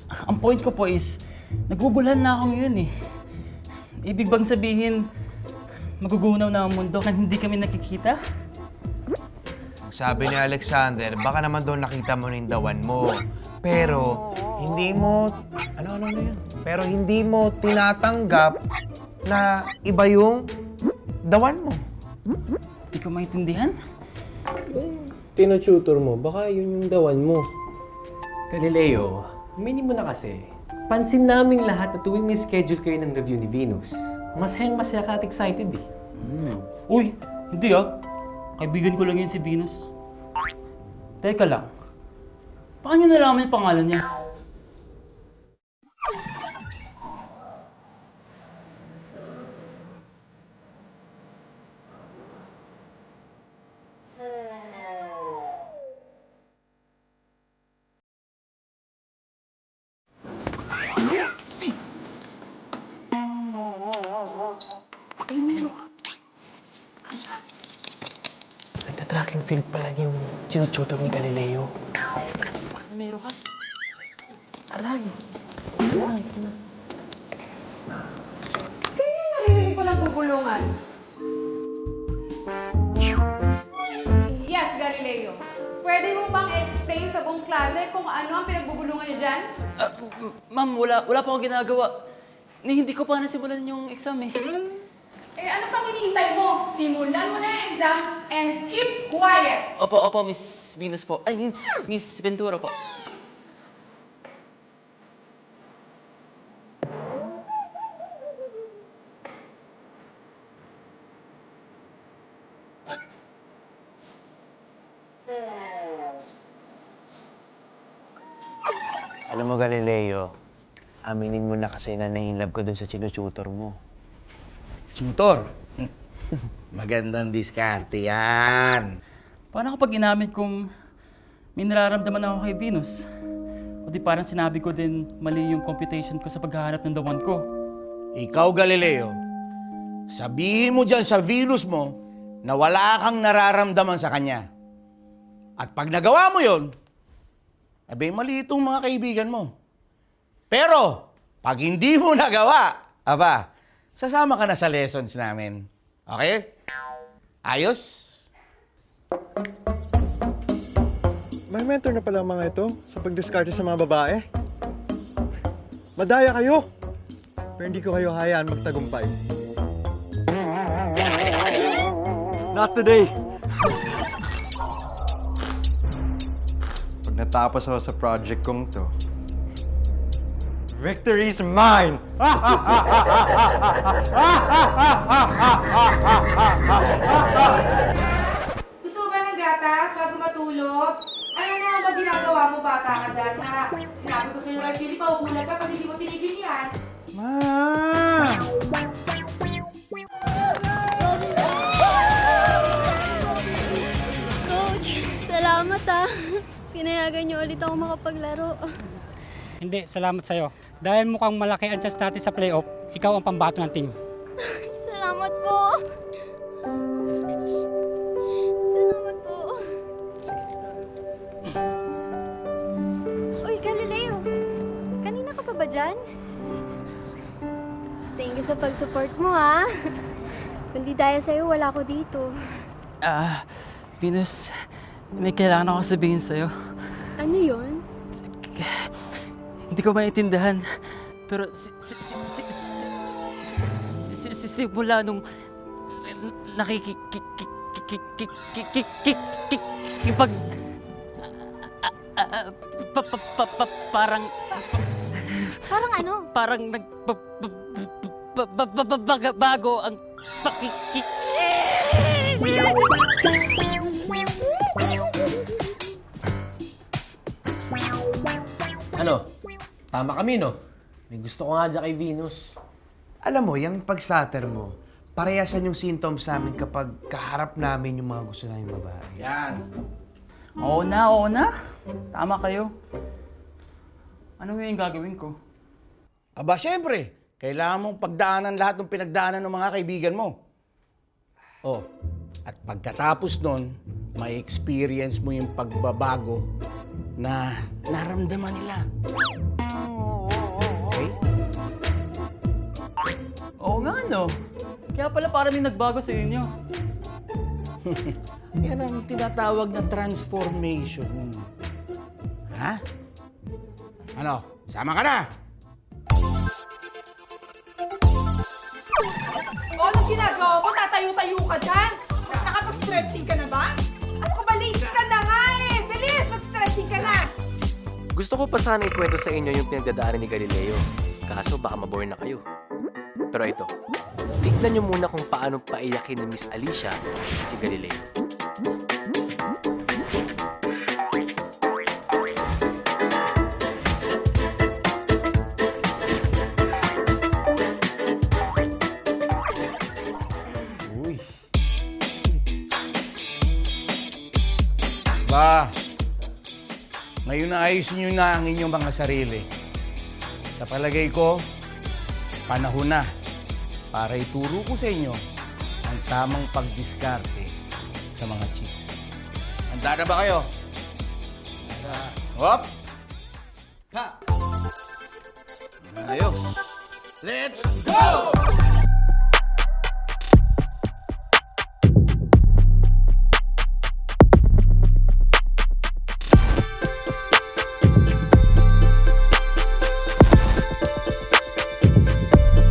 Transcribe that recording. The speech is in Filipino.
Ang point ko po is, naguguluhan na ako ngayon eh. Ibig bang sabihin, magugunaw na ang mundo kahit hindi kami nakikita? Sabi ni Alexander, baka naman doon nakita mo ng dawan mo. Pero, hindi mo... Ano na yun? Pero hindi mo tinatanggap na iba yung dawan mo. Hindi ko maintindihan. Tino-tutor mo, baka yun yung dawan mo. Galileo, mini mo na kasi. Pansin naming lahat na tuwing may schedule kayo ng review ni Venus, masayang-masaya ka at excited eh. Uy, hindi ah. Kaibigan ko lang yun si Venus. Teka lang. Paano nyo nalaman yung pangalan niya? Nagta-track and field pala yung tinututor ni Galileo. Paano meron ka? Aray! Narinig ko lang gugulungan. Yes, Galileo. Pwede mo bang explain sa buong klase kung ano ang pinagbubulungan niyo dyan? Ma'am, wala pa akong ginagawa. Hindi ko pa nasimulan yung exam eh. Eh, ano pang hinihintay mo? Simulan mo na yung exam and keep quiet. Opo, Miss Venus po. Ay, Miss Ventura po. Alam mo, Galileo, aminin mo na kasi na nahinlove ko dun sa tinututor mo. Tutor. Magandang diskarte yan. Paano kapag inamin kong may nararamdaman ako kay Venus? O di parang sinabi ko din mali yung computation ko sa paghahanap ng dawan ko. Ikaw, Galileo, sabihin mo dyan sa Venus mo na wala kang nararamdaman sa kanya. At pag nagawa mo yon, abay mali itong mga kaibigan mo. Pero, pag hindi mo nagawa, aba, sasama ka na sa lessons namin. Okay? Ayos? May mentor na pala ang mga ito sa pagdiskarte sa mga babae. Madaya kayo! Pero hindi ko kayo hayaan magtagumpay. Not today! Pag natapos ako sa project kong to, victory is mine! Gusto mo ba ng gatas bago matulog? Ano na ba ginagawa mo, bata ka dyan, ha? Sinabi ko sa'yo, Rachel, pauulat ka pag hindi mo tinigil yan. Ma! Coach, salamat ah. Pinayagan niyo ulit ako makapaglaro. Hindi, salamat sa'yo. Dahil mukhang malaki ang chance natin sa playoff, ikaw ang pambato ng team. Salamat po. Yes, Venus. Salamat po. Uy, Galileo. Kanina ka pa ba dyan? Thank you sa pag-support mo ha. Kundi dahil sa'yo, wala ko dito. Venus, may kailangan ako sabihin sa'yo. Ano yon? Hindi ko maintindihan. Pero simula nung nakikipag parang Parang ano? parang bago ang Ano? Tama kami, no? May gusto ko nga dyan kay Venus. Alam mo, yung pag-stutter mo, parehasan yung symptoms namin kapag kaharap namin yung mga gusto namin babae. Yan. Oo na. Tama kayo. Ano yung gagawin ko? Aba, syempre, kailangan mong pagdaanan lahat ng pinagdaanan ng mga kaibigan mo. Oh, at pagkatapos nun, may experience mo yung pagbabago na naramdaman nila. Ano? Kaya pala parang may nagbago sa inyo. Yan ang tinatawag na transformation. Ha? Ano? Sama ka na? O, anong ginagawa mo? Tatayo-tayo ka dyan? Nakapag-stretching ka na ba? Ano ka ba? Late ka na nga eh! Bilis! Mag-stretching ka na! Gusto ko pa sana ikwento sa inyo yung pinagdadaanan ni Galileo. Kaso baka mabore na kayo. Pero ito, tignan nyo muna kung paano paiyakin ni Miss Alicia si Galileo. Ba, ngayon na ayusin nyo na ang inyong mga sarili. Sa palagay ko, panahon na para ituro ko sa inyo ang tamang pagdiskarte sa mga chicks. Handa na ba kayo? Hop! Ha! Ayos! Let's go!